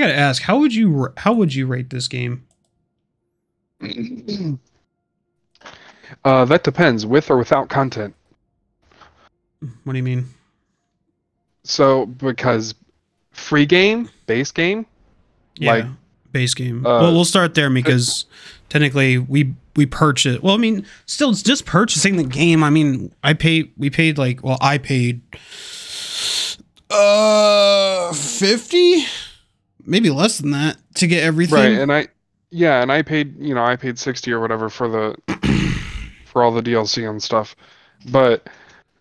gotta ask, how would you rate this game? That depends, with or without content. What do you mean? So, because free game, base game, Yeah, like, base game. Well, we'll start there because technically we purchase. Well, I mean, still it's just purchasing the game. I mean, we paid like, well, I paid 50, maybe less than that to get everything. right, and I paid, I paid 60 or whatever for the for all the DLC and stuff. But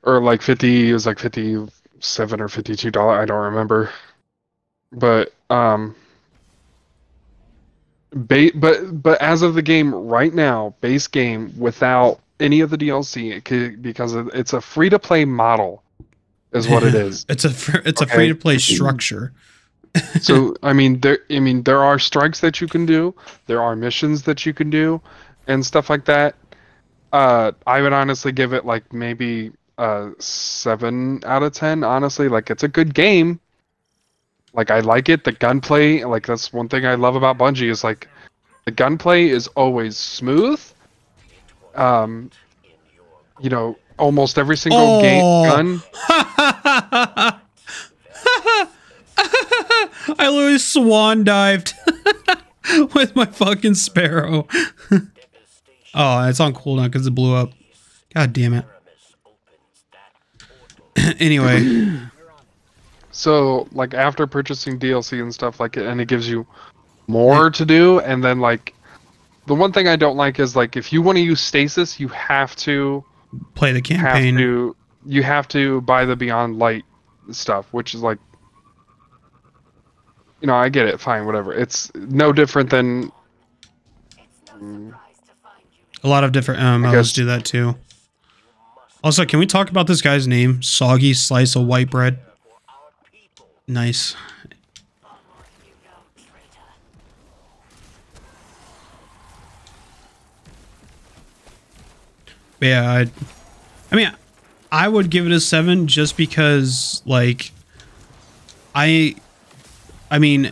or like 50, it was like 57 or $52, I don't remember. But but as of the game right now, base game without any of the DLC, because it's a free to play model, is what it is. It's a free to play structure. So I mean there are strikes that you can do, there are missions that you can do, and stuff like that. I would honestly give it like maybe 7 out of 10. Honestly, like it's a good game. Like I like it. The gunplay, like that's one thing I love about Bungie is like the gunplay is always smooth. Almost every single gun. I literally swan dived with my fucking sparrow. Oh, it's on cooldown because it blew up. God damn it. Anyway. So, like, after purchasing DLC and stuff, like, and it gives you more to do, and then, like, the one thing I don't like is, like, if you want to use stasis, you have to play the campaign. You have to buy the Beyond Light stuff, which is, like, I get it, fine, whatever. It's no different than... A lot of different MMOs do that, too. Also, can we talk about this guy's name? Soggy Slice of White Bread. Nice. Yeah, I mean, I would give it a 7 just because, like, I mean,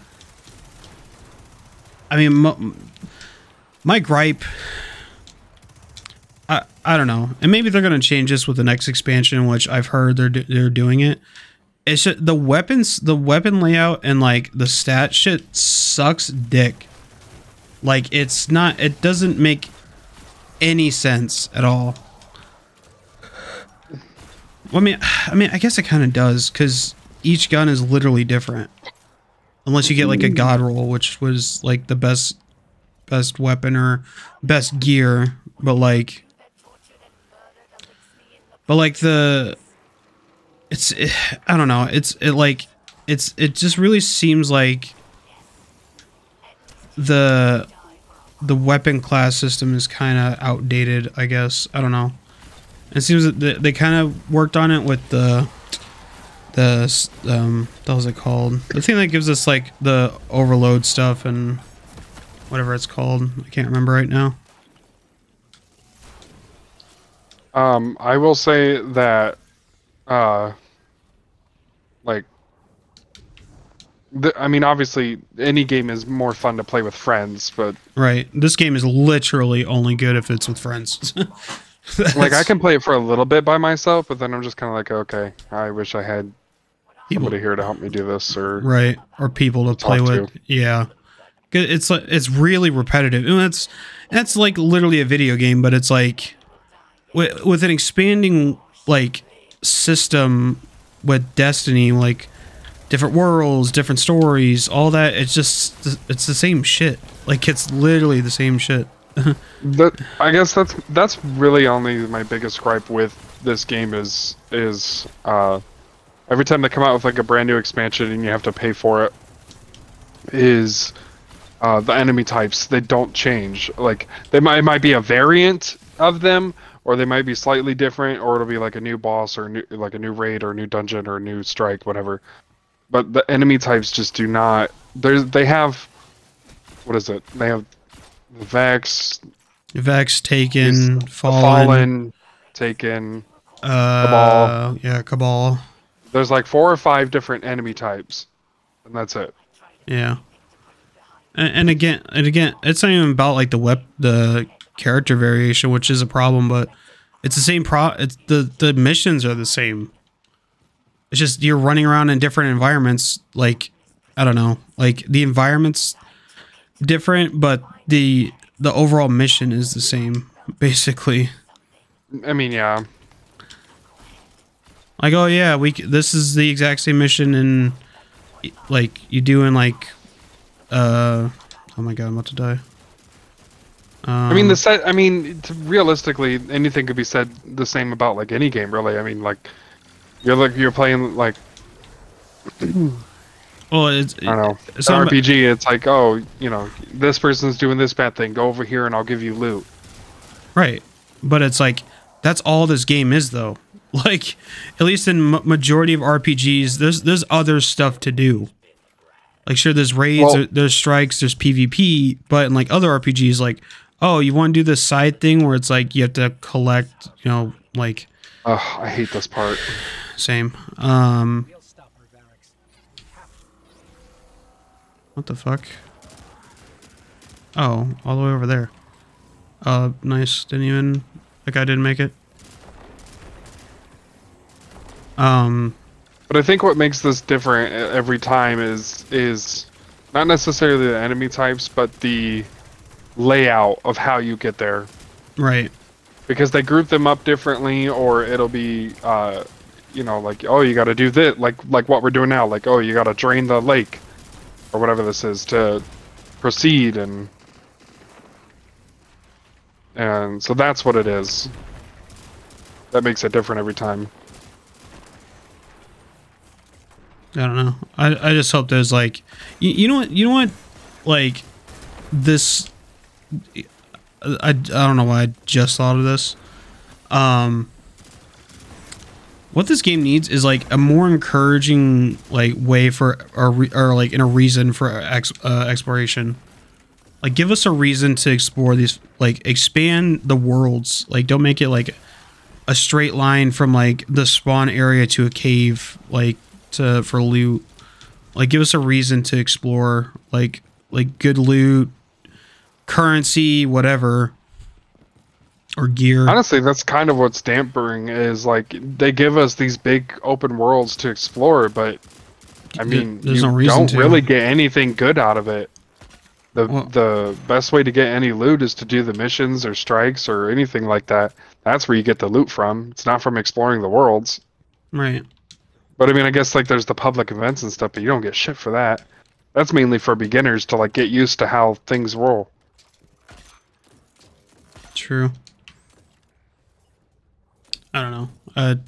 my gripe, I don't know, and maybe they're gonna change this with the next expansion, which I've heard they're doing it. It's just the weapon layout and like the stat shit sucks dick. Like it doesn't make any sense at all. Well, I mean, I guess it kind of does because each gun is literally different, unless you get like a god roll, which was like the best weapon or best gear, but like I don't know. It just really seems like the weapon class system is kind of outdated, I guess. I don't know. It seems that they kind of worked on it with what was it called? The thing that gives us like the overload stuff and whatever it's called. I can't remember right now. I will say that I mean, obviously, any game is more fun to play with friends, but... Right. This game is literally only good if it's with friends. Like, I can play it for a little bit by myself, but then I'm just kind of like, okay, I wish I had somebody here to help me do this, or... Right. Or people to play with. Yeah. It's really repetitive. And that's like literally a video game, but it's like... With an expanding, like, system with Destiny, like... different worlds, different stories, all that. It's the same shit. Like it's literally the same shit. I guess that's really only my biggest gripe with this game is every time they come out with like a brand new expansion and you have to pay for it, is the enemy types. They don't change. Like it might be a variant of them, or they might be slightly different, or it'll be like a new boss or like a new raid or a new dungeon or a new strike, whatever. But the enemy types just do not. They have, what is it? They have Vex, Taken, Fallen, Taken, Cabal. Yeah, Cabal. There's like 4 or 5 different enemy types, and that's it. Yeah. And again, it's not even about like the character variation, which is a problem, but it's the same it's the missions are the same. It's just you're running around in different environments. Like, I don't know, like the environment's different, but the overall mission is the same, basically. I mean, yeah. Like, oh yeah, this is the exact same mission in, like, you do in like, oh my god, I'm about to die. I mean, realistically, anything could be said the same about like any game, really. I mean, like, you're playing like, well, I don't know, it's an RPG. It's like, oh, you know, this person's doing this bad thing. Go over here and I'll give you loot. Right, but it's like that's all this game is, though. Like, at least in majority of RPGs, there's other stuff to do. Like, sure, there's raids, there's strikes, there's PvP, but in like other RPGs, like, oh, you want to do this side thing where it's like you have to collect, you know, like. Oh, I hate this part. Same. What the fuck? Oh, all the way over there. Nice. Didn't even. Like, I didn't make it. But I think what makes this different every time is not necessarily the enemy types, but the layout of how you get there. Right. Because they group them up differently, or it'll be, you know, like, oh, you got to do this, like what we're doing now, like, oh, you got to drain the lake, or whatever this is to proceed, and so that's what it is. That makes it different every time. I don't know. I just hope there's like, you know what, like this. I don't know why I just thought of this. What this game needs is like a more encouraging like way for or like in a reason for exploration. Like, give us a reason to explore these. Like, expand the worlds. Like, don't make it like a straight line from like the spawn area to a cave. Like. For loot, like, give us a reason to explore, like good loot, currency, whatever, or gear. Honestly, that's kind of what's dampering is like they give us these big open worlds to explore, but I mean, there's you no reason don't really get anything good out of it. The best way to get any loot is to do the missions or strikes or anything like that. That's where you get the loot from. It's not from exploring the worlds. Right. But I mean, I guess like there's the public events and stuff, but you don't get shit for that. That's mainly for beginners to like get used to how things roll. True. I don't know.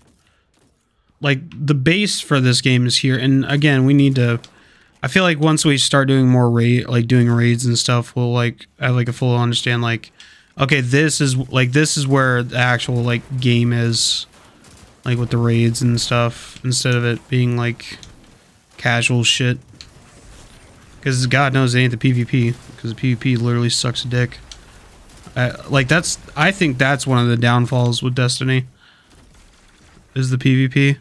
Like the base for this game is here, and again, we need to. I feel like once we start doing more doing raids and stuff, we'll like have like a full understand. Like, okay, this is where the actual like game is. Like with the raids and stuff, instead of it being like casual shit. Because God knows it ain't the PvP. Because the PvP literally sucks a dick. I think that's one of the downfalls with Destiny. Is the PvP.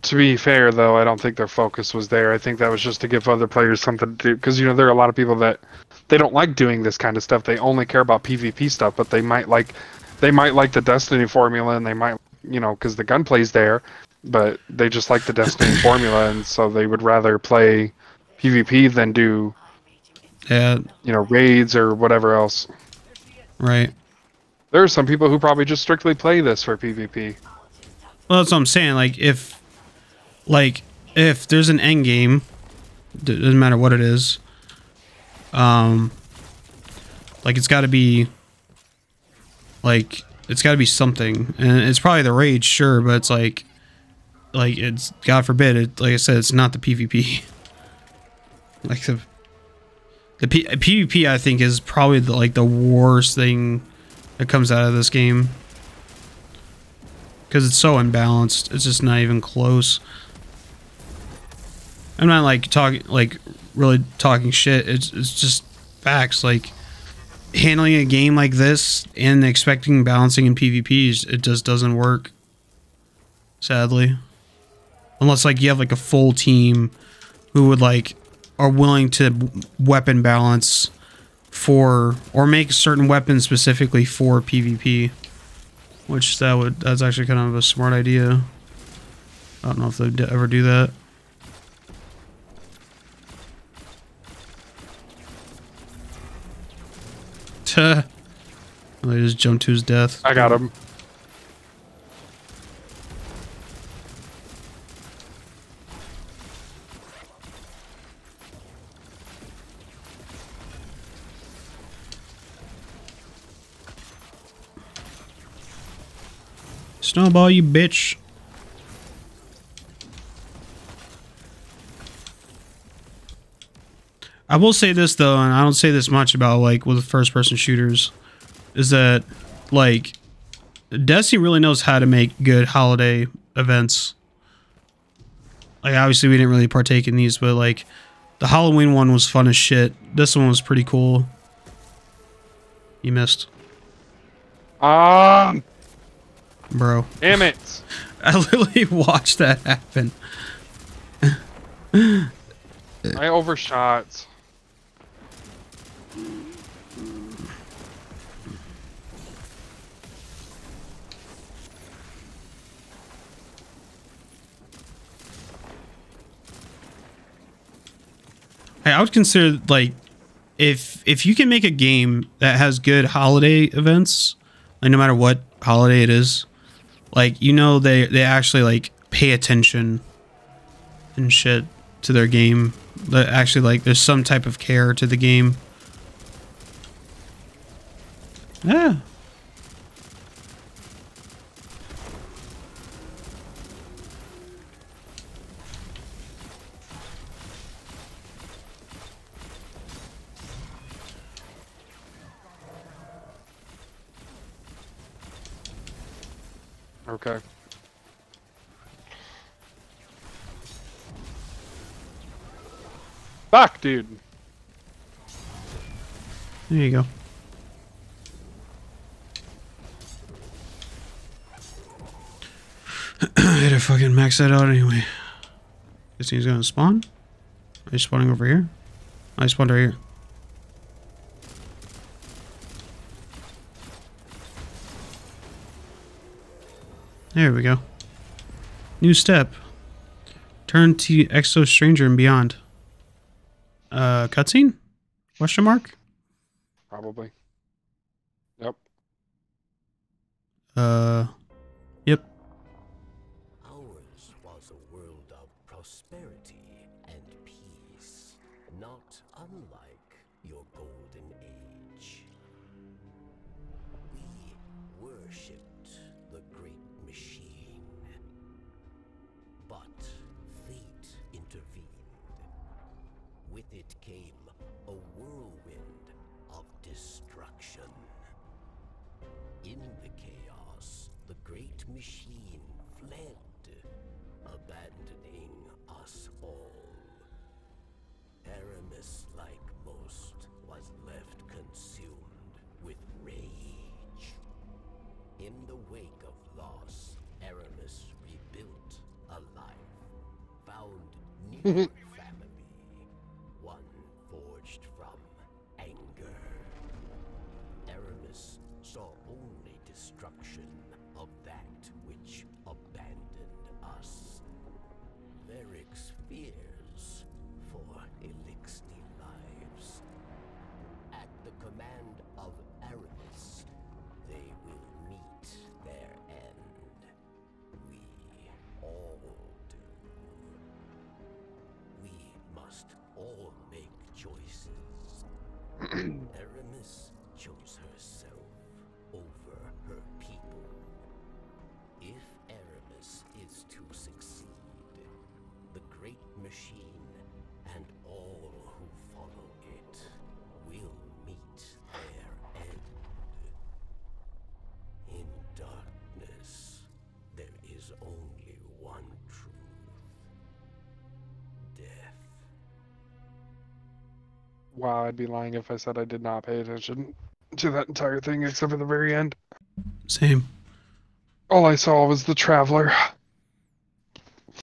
To be fair though, I don't think their focus was there. I think that was just to give other players something to do. Because, you know, there are a lot of people that they don't like doing this kind of stuff. They only care about PvP stuff, but they might like the Destiny formula, and they might, you know, because the gunplay's there, but they just like the Destiny formula, and so they would rather play PvP than do, you know, raids or whatever else. Right. There are some people who probably just strictly play this for PvP. Well, that's what I'm saying. Like, if there's an end game, doesn't matter what it is. Like, it's got to be. Like, it's got to be something, and it's probably the raid, sure, but it's like it's, God forbid, it. Like I said, it's not the PvP. Like the PvP, I think, is probably the worst thing that comes out of this game, because it's so unbalanced. It's just not even close. I'm not really talking shit. It's just facts. Like, handling a game like this and expecting balancing in PvP, it just doesn't work, sadly. Unless like you have like a full team who would like are willing to weapon balance for, or make certain weapons specifically for PvP, which that's actually kind of a smart idea. I don't know if they'd ever do that. They just jumped to his death. I got him. Snowball, you bitch. I will say this though, and I don't say this much about like with first person shooters, is that like Destiny really knows how to make good holiday events. Like obviously we didn't really partake in these, but like the Halloween one was fun as shit. This one was pretty cool. You missed. Bro. Damn it. I literally watched that happen. I overshot. I would consider like if you can make a game that has good holiday events, like no matter what holiday it is, like you know they actually like pay attention and shit to their game. That actually like there's some type of care to the game. Yeah. Okay. Fuck, dude. There you go. I had to fucking max that out anyway. This thing's gonna spawn? Are you spawning over here? I spawned right here. There we go. New step. Turn to Exo Stranger and beyond. Cutscene? Question mark? Probably. Yep. Yep. Ours was a world of prosperity and peace, not unlike your golden age. We worshipped the great machine, but fate intervened. With it came a whirlwind of destruction. In the chaos, the great machine fled, abandoning us all. Aramis, like most, was left consumed with rage. In the wake of loss, Aramis rebuilt a life, found new family, one forged from anger. Aramis saw only destruction of that which abandoned us. Varric's fears for Elixir lives. At the command of Aramis, they will meet their end. We all do. We must all make choices. Aramis chose herself over her people. If Aramis is to succeed, the great machine and all who follow it will meet their end. In darkness, there is only one truth. Death. Wow, I'd be lying if I said I did not pay attention to that entire thing except for the very end. Same. All I saw was the Traveler.